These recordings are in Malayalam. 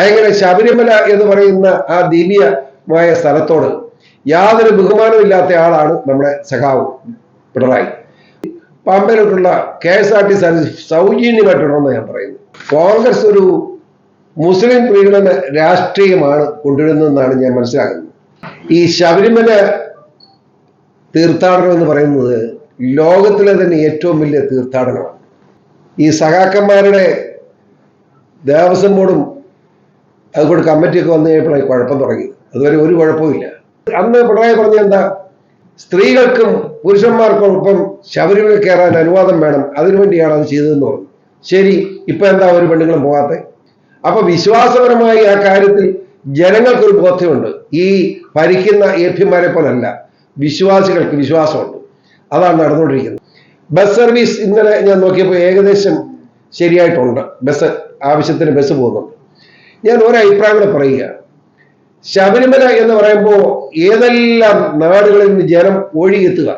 അങ്ങനെ ശബരിമല എന്ന് പറയുന്ന ആ ദിവ്യമായ സ്ഥലത്തോട് യാതൊരു ബഹുമാനമില്ലാത്ത ആളാണ് നമ്മുടെ സഖാവ് പിണറായി. പമ്പയിലോട്ടുള്ള KSRTC സർവീസ് സൗജന്യമായിട്ടുണ്ടെന്ന് ഞാൻ പറയുന്നു. കോൺഗ്രസ് ഒരു മുസ്ലിം പ്രീണന രാഷ്ട്രീയമാണ് കൊണ്ടുവരുന്നതെന്നാണ് ഞാൻ മനസ്സിലാക്കുന്നത്. ഈ ശബരിമല തീർത്ഥാടനം എന്ന് പറയുന്നത് ലോകത്തിലെ തന്നെ ഏറ്റവും വലിയ തീർത്ഥാടനമാണ്. ഈ സഖാക്കന്മാരുടെ ദേവസ്വം ബോർഡും അതുകൊണ്ട് കമ്മിറ്റിയൊക്കെ വന്നു കഴിഞ്ഞപ്പോഴാണ് കുഴപ്പം തുടങ്ങിയത്. അതുവരെ ഒരു കുഴപ്പമില്ല. അന്ന് പിണറായി പറഞ്ഞ എന്താ, സ്ത്രീകൾക്കും പുരുഷന്മാർക്കൊപ്പം ശബരിമല കയറാൻ അനുവാദം വേണം, അതിനുവേണ്ടിയാണ് അത് ചെയ്തതെന്ന് പറഞ്ഞു. ശരി, ഇപ്പൊ എന്താ ഒരു പെണ്ണുങ്ങളും പോകാത്ത? അപ്പൊ വിശ്വാസപരമായി ആ കാര്യത്തിൽ ജനങ്ങൾക്കൊരു ബോധ്യമുണ്ട്. ഈ ഭരിക്കുന്ന ഏഭ്യന്മാരെ പോലല്ല, വിശ്വാസികൾക്ക് വിശ്വാസമുണ്ട്. അതാണ് നടന്നുകൊണ്ടിരിക്കുന്നത്. ബസ് സർവീസ് ഇന്നലെ ഞാൻ നോക്കിയപ്പോൾ ഏകദേശം ശരിയായിട്ടുണ്ട്. ബസ് ആവശ്യത്തിന് ബസ് പോകുന്നുണ്ട്. ഞാൻ ഒരഭിപ്രായം കൂടെ പറയുക. ശബരിമല എന്ന് പറയുമ്പോൾ ഏതെല്ലാം നാടുകളിൽ നിന്ന് ജനം ഒഴുകിയെത്തുക.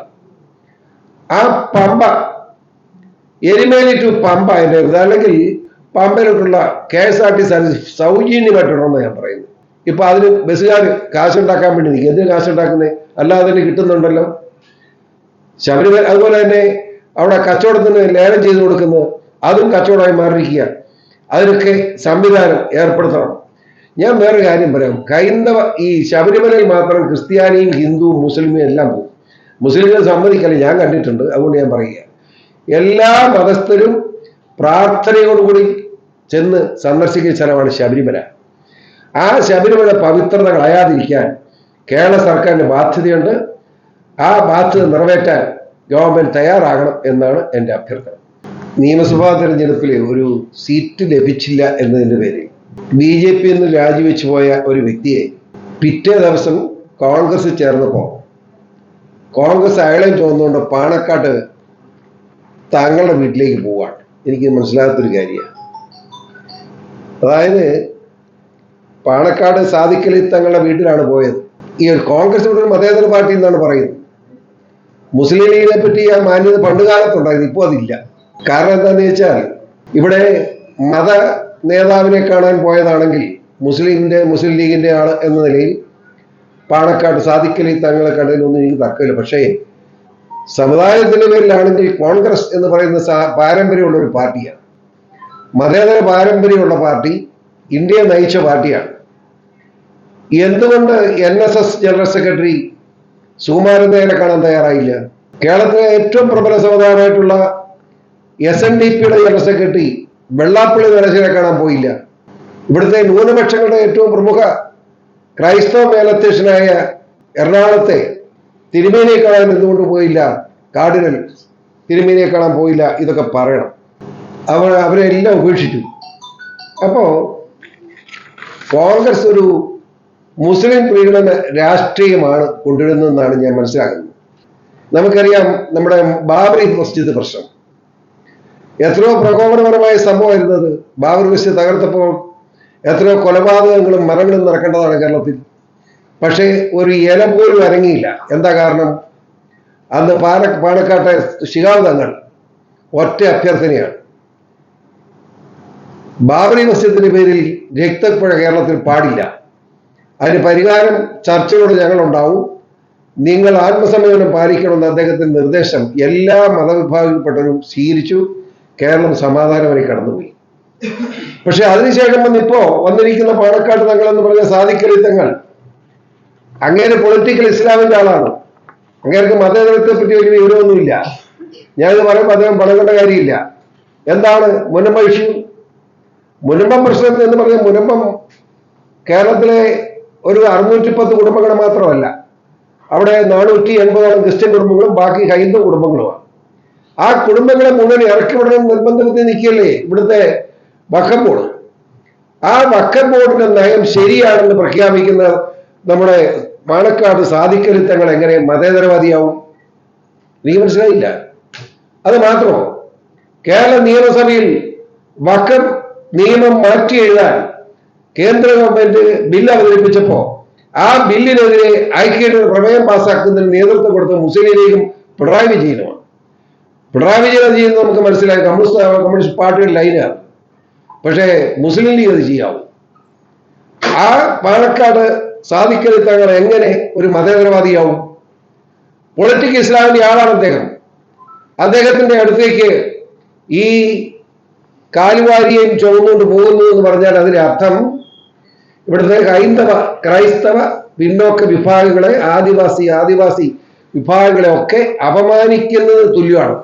ആ പമ്പ, എരുമേലി ടു പമ്പ എൻ്റെ അല്ലെങ്കിൽ പമ്പയിലോട്ടുള്ള KSRTC സർവീസ് സൗജന്യമായിട്ടുണ്ടെന്ന് ഞാൻ പറയുന്നു. ഇപ്പൊ അതിന് ബസ്സുകാർ കാശുണ്ടാക്കാൻ വേണ്ടി നിൽക്കും. എന്തിനു കാശുണ്ടാക്കുന്നത്? അല്ലാതെ തന്നെ കിട്ടുന്നുണ്ടല്ലോ. ശബരിമല അതുപോലെ തന്നെ അവിടെ കച്ചവടത്തിന് ലേലം ചെയ്ത് കൊടുക്കുന്നത് അതും കച്ചവടമായി മാറിയിരിക്കുക. അതിനൊക്കെ സംവിധാനം ഏർപ്പെടുത്തണം. ഞാൻ വേറെ കാര്യം പറയാം. ഈ ശബരിമലയിൽ മാത്രം ക്രിസ്ത്യാനിയും ഹിന്ദുവും മുസ്ലിമും എല്ലാം പോകും. മുസ്ലിങ്ങൾ സമ്മതിക്കല്ല, ഞാൻ കണ്ടിട്ടുണ്ട്. അതുകൊണ്ട് ഞാൻ പറയുക, എല്ലാ മതസ്ഥരും പ്രാർത്ഥനയോടുകൂടി ചെന്ന് സന്ദർശിക്കുന്ന സ്ഥലമാണ് ശബരിമല. ആ ശബരിമല പവിത്രത കളയാതിരിക്കാൻ കേരള സർക്കാരിന് ബാധ്യതയുണ്ട്. ആ ബാധ്യത നിറവേറ്റാൻ ഗവൺമെന്റ് തയ്യാറാകണം എന്നാണ് എൻ്റെ അഭ്യർത്ഥന. നിയമസഭാ തെരഞ്ഞെടുപ്പിൽ ഒരു സീറ്റ് ലഭിച്ചില്ല എന്നതിൻ്റെ പേരിൽ BJP നിന്ന് രാജിവെച്ചു പോയ ഒരു വ്യക്തിയെ പിറ്റേ ദിവസം കോൺഗ്രസ് ചേർന്നപ്പോൾ കോൺഗ്രസ് അയാളെ തോന്നുന്നുകൊണ്ട് പാണക്കാട്ട് തങ്ങളുടെ വീട്ടിലേക്ക് പോവാണ്. എനിക്ക് മനസ്സിലാകാത്തൊരു കാര്യമാണ്. അതായത് പാണക്കാട് സാദിഖലി തങ്ങളുടെ വീട്ടിലാണ് പോയത്. ഈ കോൺഗ്രസ് ഒരു മതേതര പാർട്ടി എന്നാണ് പറയുന്നത്. മുസ്ലിം ലീഗിനെ പറ്റി ആ മാന്യത പണ്ടുകാലത്തുണ്ടായിരുന്നു, ഇപ്പോൾ അതില്ല. കാരണം എന്താണെന്ന് വെച്ചാൽ ഇവിടെ മത നേതാവിനെ കാണാൻ പോയതാണെങ്കിൽ മുസ്ലിം ലീഗിന്റെ ആള് എന്ന നിലയിൽ പാണക്കാട് സാദിഖലി തങ്ങളെ കണ്ടതിലൊന്നും എനിക്ക് തർക്കമില്ല. പക്ഷേ സമുദായത്തിന്റെ പേരിലാണെങ്കിൽ കോൺഗ്രസ് എന്ന് പറയുന്ന പാരമ്പര്യമുള്ള ഒരു പാർട്ടിയാണ്. മതേതര പാരമ്പര്യമുള്ള പാർട്ടി, ഇന്ത്യയെ നയിച്ച പാർട്ടിയാണ്. എന്തുകൊണ്ട് NSS ജനറൽ സെക്രട്ടറി സുകുമാരൻ നായരെ കാണാൻ തയ്യാറായില്ല? കേരളത്തിലെ ഏറ്റവും പ്രബല സമുദായമായിട്ടുള്ള SNDPയുടെ ജനറൽ സെക്രട്ടറി വെള്ളാപ്പള്ളി നടേശനെ കാണാൻ പോയില്ല? ഇവിടുത്തെ ന്യൂനപക്ഷങ്ങളുടെ ഏറ്റവും പ്രമുഖ ക്രൈസ്തവ മേലധ്യക്ഷനായ എറണാകുളത്തെ തിരുമേനിയെ കാണാൻ എന്തുകൊണ്ട് പോയില്ല? കാർഡിനൽ തിരുമേനിയെ കാണാൻ പോയില്ല? ഇതൊക്കെ പറയണം. അവരെ എല്ലാം ഉപേക്ഷിച്ചു. അപ്പോ കോൺഗ്രസ് ഒരു മുസ്ലിം പ്രീണന രാഷ്ട്രീയമാണ് കൊണ്ടുവരുന്നതെന്നാണ് ഞാൻ മനസ്സിലാക്കുന്നത്. നമുക്കറിയാം, നമ്മുടെ ബാബറി മസ്ജിദ് പ്രശ്നം എത്രയോ പ്രകോപനപരമായ സംഭവമായിരുന്നത്. ബാബറി മസ്ജിദ് തകർത്തപ്പോൾ എത്രയോ കൊലപാതകങ്ങളും മരണങ്ങളും നടക്കേണ്ടതാണ് കേരളത്തിൽ. പക്ഷേ ഒരു ഇല പോലും അനങ്ങിയില്ല. എന്താ കാരണം? അന്ന് പാണക്കാട്ടെ ശിഹാബ് തങ്ങൾ ഒറ്റ അഭ്യർത്ഥനയാണ്, ബാബറി മസ്ജിദിന്റെ പേരിൽ രക്തപ്പുഴ കേരളത്തിൽ പാടില്ല. അതിന് പരിഹാരം ചർച്ചയോടെ ഞങ്ങളുണ്ടാവും, നിങ്ങൾ ആത്മസംയമനം പാലിക്കണമെന്ന് അദ്ദേഹത്തിന്റെ നിർദ്ദേശം എല്ലാ മതവിഭാഗത്തിൽപ്പെട്ടവരും സ്വീകരിച്ചു. കേരളം സമാധാനമായി കടന്നുപോയി. പക്ഷെ അതിനുശേഷം വന്നിരിക്കുന്ന പാണക്കാട് തങ്ങൾ എന്ന് പറഞ്ഞ സാദിഖലി തങ്ങൾ അങ്ങേരെ പൊളിറ്റിക്കൽ ഇസ്ലാമിന്റെ ആളാണ്. അങ്ങേർക്ക് മതേതരത്തെ പറ്റി വലിയ വിവരമൊന്നുമില്ല. ഞാനിത് പറയുമ്പോൾ അദ്ദേഹം പണക്കേണ്ട കാര്യമില്ല. എന്താണ് മുനമ്പ ഇഷ്യൂ? മുനമ്പം പ്രശ്നം എന്ന് പറഞ്ഞാൽ മുനമ്പം കേരളത്തിലെ ഒരു 610 കുടുംബങ്ങൾ മാത്രമല്ല, അവിടെ 480 ക്രിസ്ത്യൻ കുടുംബങ്ങളും ബാക്കി ഹൈന്ദവ കുടുംബങ്ങളുമാണ്. ആ കുടുംബങ്ങളെ മുഴുവൻ ഇറക്കി വിടണം നിർബന്ധത്തിൽ നിൽക്കുകയല്ലേ ഇവിടുത്തെ വഖഫ് ബോർഡ്. ആ വഖഫ് ബോർഡിന്റെ നയം ശരിയാണെന്ന് പ്രഖ്യാപിക്കുന്ന നമ്മുടെ പാണക്കാട് സാദിഖലി തങ്ങൾ എങ്ങനെ മതേതരവാദിയാവും? എനിക്ക് മനസ്സിലായില്ല. അത് മാത്രമോ, കേരള നിയമസഭയിൽ വഖഫ് നിയമം മാറ്റി എഴുതാൻ കേന്ദ്ര ഗവൺമെന്റ് ബില്ല് അവതരിപ്പിച്ചപ്പോ ആ ബില്ലിനെതിരെ ഐക്യയുടെ പ്രമേയം പാസ്സാക്കുന്നതിന് നേതൃത്വം കൊടുത്ത മുസ്ലിം ലീഗും പിണറായി വിജയനുമാണ്. പിണറായി വിജയൻ അത് ചെയ്യുന്നത് നമുക്ക് മനസ്സിലായി, കമ്മ്യൂണിസ്റ്റ് പാർട്ടിയുടെ ലൈനാണ്. പക്ഷേ മുസ്ലിം ലീഗ് അത് ചെയ്യാവും. ആ പാണക്കാട് സാദിഖലി തങ്ങൾ എങ്ങനെ ഒരു മതേതരവാദിയാവും? പൊളിറ്റിക് ഇസ്ലാമിന്റെ ആളാണ് അദ്ദേഹം. അദ്ദേഹത്തിന്റെ അടുത്തേക്ക് ഈ കാലുവാരിയെയും ചുമന്നുകൊണ്ട് പോകുന്നു എന്ന് പറഞ്ഞാൽ അതിന്റെ അർത്ഥം ഇവിടുത്തെ ക്രൈസ്തവ പിന്നോക്ക വിഭാഗങ്ങളെ, ആദിവാസി വിഭാഗങ്ങളെ ഒക്കെ അപമാനിക്കുന്നത് തുല്യമാണ്.